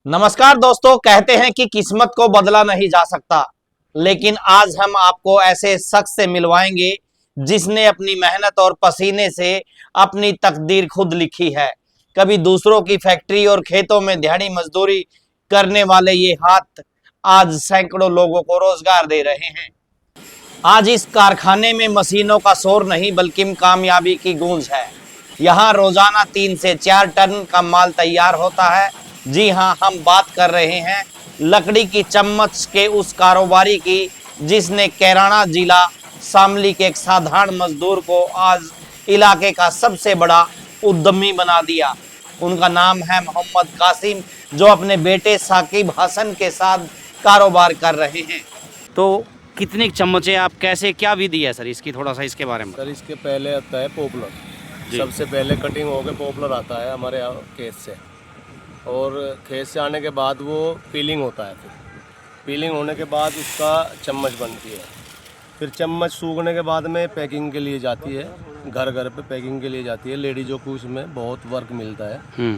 नमस्कार दोस्तों। कहते हैं कि किस्मत को बदला नहीं जा सकता, लेकिन आज हम आपको ऐसे शख्स से मिलवाएंगे जिसने अपनी मेहनत और पसीने से अपनी तकदीर खुद लिखी है। कभी दूसरों की फैक्ट्री और खेतों में दिहाड़ी मजदूरी करने वाले ये हाथ आज सैकड़ों लोगों को रोजगार दे रहे हैं। आज इस कारखाने में मशीनों का शोर नहीं बल्कि कामयाबी की गूंज है। यहाँ रोजाना 3 से 4 टन का माल तैयार होता है। जी हाँ, हम बात कर रहे हैं लकड़ी की चम्मच के उस कारोबारी की जिसने कैराना जिला शामली के एक साधारण मजदूर को आज इलाके का सबसे बड़ा उद्यमी बना दिया। उनका नाम है मोहम्मद कासिम, जो अपने बेटे साकिब हसन के साथ कारोबार कर रहे हैं। तो कितनी चम्मचें आप कैसे क्या विधि है सर इसकी, थोड़ा सा इसके बारे में? सर इसके पहले आता है पॉपुलर। सबसे पहले कटिंग होकर पॉपुलर आता है हमारे यहाँ खेत से, और खेत से आने के बाद वो पीलिंग होता है। फिर पीलिंग होने के बाद उसका चम्मच बनती है। फिर चम्मच सूखने के बाद में पैकिंग के लिए जाती है, घर घर पे पैकिंग के लिए जाती है। लेडीज़ों को उसमें बहुत वर्क मिलता है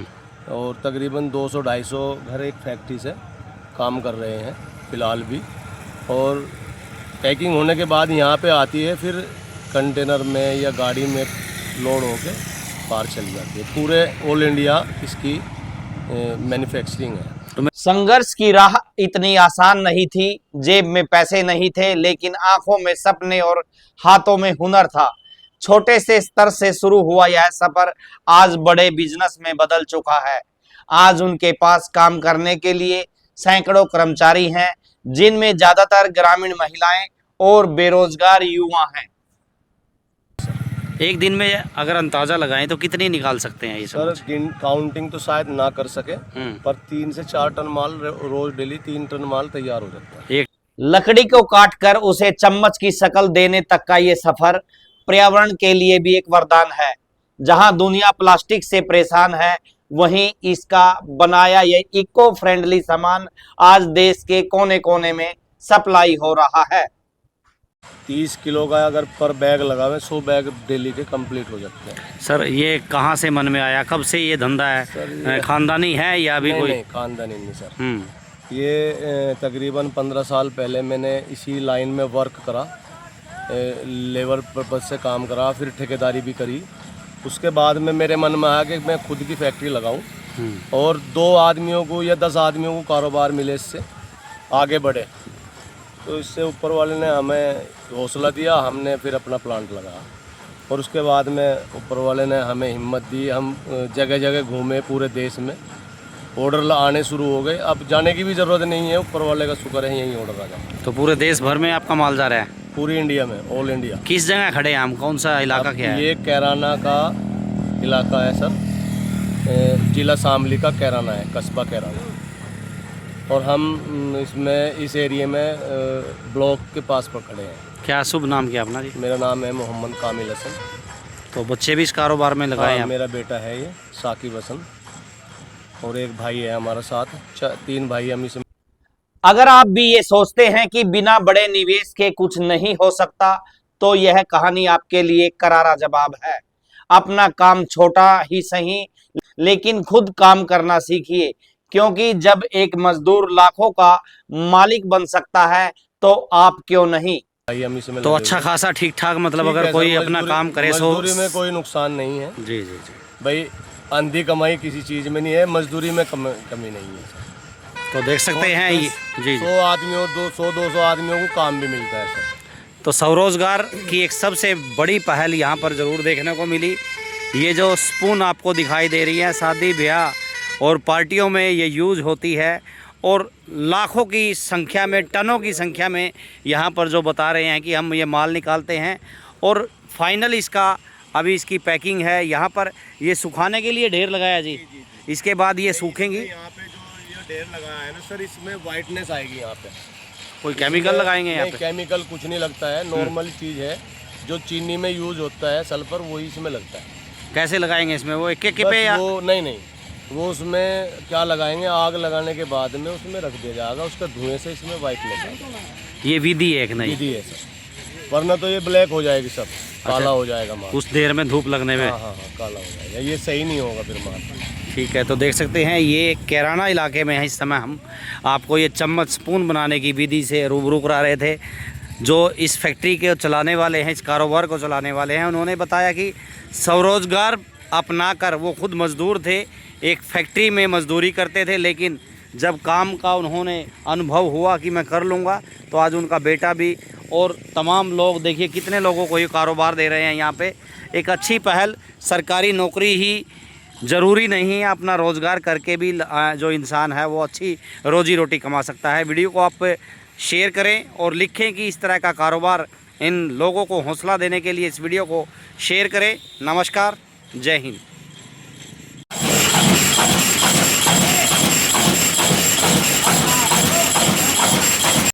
और तकरीबन 200-250 घर एक फैक्ट्री से काम कर रहे हैं फ़िलहाल भी। और पैकिंग होने के बाद यहाँ पे आती है, फिर कंटेनर में या गाड़ी में लोड होके बाहर चली जाती है। पूरे ऑल इंडिया इसकी मैन्युफैक्चरिंग है। संघर्ष की राह इतनी आसान नहीं थी। जेब में पैसे नहीं थे, लेकिन आंखों में सपने और हाथों में हुनर था। छोटे से स्तर से शुरू हुआ यह सफर आज बड़े बिजनेस में बदल चुका है। आज उनके पास काम करने के लिए सैकड़ों कर्मचारी हैं, जिनमें ज्यादातर ग्रामीण महिलाएं और बेरोजगार युवा हैं। एक दिन में अगर अंदाजा लगाएं तो कितनी निकाल सकते हैं ये सब? सर काउंटिंग तो शायद ना कर सके, पर 3 से 4 टन माल रोज डेली 3 टन माल तैयार हो जाता है। एक लकड़ी को काटकर उसे चम्मच की शक्ल देने तक का ये सफर पर्यावरण के लिए भी एक वरदान है। जहां दुनिया प्लास्टिक से परेशान है, वहीं इसका बनाया ये इको फ्रेंडली सामान आज देश के कोने कोने में सप्लाई हो रहा है। 30 किलो का अगर पर बैग लगावे 100 बैग डेली के कंप्लीट हो जाते हैं। सर ये कहाँ से मन में आया, कब से ये धंधा है? खानदानी है या अभी कोई? नहीं, खानदानी नहीं सर। ये तकरीबन 15 साल पहले मैंने इसी लाइन में वर्क करा, लेबर पर्पज से काम करा, फिर ठेकेदारी भी करी। उसके बाद में मेरे मन में आया कि मैं खुद की फैक्ट्री लगाऊं और 2 आदमियों को या 10 आदमियों को कारोबार मिले, इससे आगे बढ़े। तो इससे ऊपर वाले ने हमें हौसला दिया, हमने फिर अपना प्लांट लगाया। और उसके बाद में ऊपर वाले ने हमें हिम्मत दी, हम जगह जगह घूमे पूरे देश में, ऑर्डर आने शुरू हो गए। अब जाने की भी ज़रूरत नहीं है, ऊपर वाले का शुक्र है, यहीं ऑर्डर आ जाए। तो पूरे देश भर में आपका माल जा रहा है? पूरी इंडिया में, ऑल इंडिया। किस जगह खड़े हैं हम, कौन सा इलाका क्या है? ये कैराना का इलाका है सर, जिला शामली का कैराना है, कस्बा कैराना। और हम इसमें इस एरिया में ब्लॉक के पास पर खड़े हैं। क्या शुभ नाम क्या अपना जी? मेरा नाम है मोहम्मद कामिल हसन। तो बच्चे भी इस कारोबार में लगाए हैं? मेरा बेटा है ये साकिब हसन, और एक भाई है हमारा साथ, 3 भाई हम इसमें। अगर आप भी ये सोचते हैं कि बिना बड़े निवेश के कुछ नहीं हो सकता, तो यह कहानी आपके लिए करारा जवाब है। अपना काम छोटा ही सही, लेकिन खुद काम करना सीखिए, क्योंकि जब एक मजदूर लाखों का मालिक बन सकता है, तो आप क्यों नहीं। तो अच्छा खासा ठीक ठाक, मतलब अगर कोई अपना काम करे सो मजदूरी में कोई नुकसान नहीं है। जी जी जी भाई, आंधी कमाई किसी चीज़ में नहीं है, मजदूरी में कमी नहीं है। तो देख सकते हैं ये जी 100 आदमियों 200 आदमियों को काम भी मिलता है सर। तो स्वरोजगार की एक सबसे बड़ी पहल यहाँ पर ज़रूर देखने को मिली। ये जो स्पून आपको दिखाई दे रही है, शादी ब्याह और पार्टियों में ये यूज़ होती है, और लाखों की संख्या में, टनों की संख्या में यहाँ पर जो बता रहे हैं कि हम ये माल निकालते हैं, और फाइनल इसका अभी इसकी पैकिंग है। यहाँ पर ये सुखाने के लिए ढेर लगाया जी, इसके बाद ये सूखेंगी। यहाँ पे जो ये ढेर लगाया है ना सर, इसमें वाइटनेस आएगी। यहाँ पे कोई केमिकल लगाएंगे यहाँ पे? केमिकल कुछ नहीं लगता है, नॉर्मल चीज़ है जो चीनी में यूज होता है, सल्फर, वही इसमें लगता है। कैसे लगाएंगे इसमें? वो एक पे या वो नहीं, वो उसमें क्या लगाएंगे, आग लगाने के बाद में उसमें रख दिया जाएगा, उसका धुएं से इसमें वाइटनेस आएगा। ये विधि है एक नहीं? विधि है सर, वरना तो ये ब्लैक हो जाएगी, सब काला हो जाएगा माल। उस देर में धूप लगने में? हाँ, काला हो जाएगा, ये सही नहीं होगा फिर माल। ठीक है, तो देख सकते हैं ये कैराना इलाके में है। इस समय हम आपको ये चम्मच स्पून बनाने की विधि से रूबरू करा रहे थे। जो इस फैक्ट्री के चलाने वाले हैं, इस कारोबार को चलाने वाले हैं, उन्होंने बताया कि स्वरोजगार अपनाकर वो खुद मज़दूर थे, एक फैक्ट्री में मज़दूरी करते थे, लेकिन जब काम का उन्होंने अनुभव हुआ कि मैं कर लूँगा, तो आज उनका बेटा भी और तमाम लोग, देखिए कितने लोगों को ये कारोबार दे रहे हैं यहाँ पे। एक अच्छी पहल, सरकारी नौकरी ही ज़रूरी नहीं है, अपना रोज़गार करके भी जो इंसान है वो अच्छी रोज़ी रोटी कमा सकता है। वीडियो को आप शेयर करें और लिखें कि इस तरह का कारोबार, इन लोगों को हौसला देने के लिए इस वीडियो को शेयर करें। नमस्कार, जय हिंद।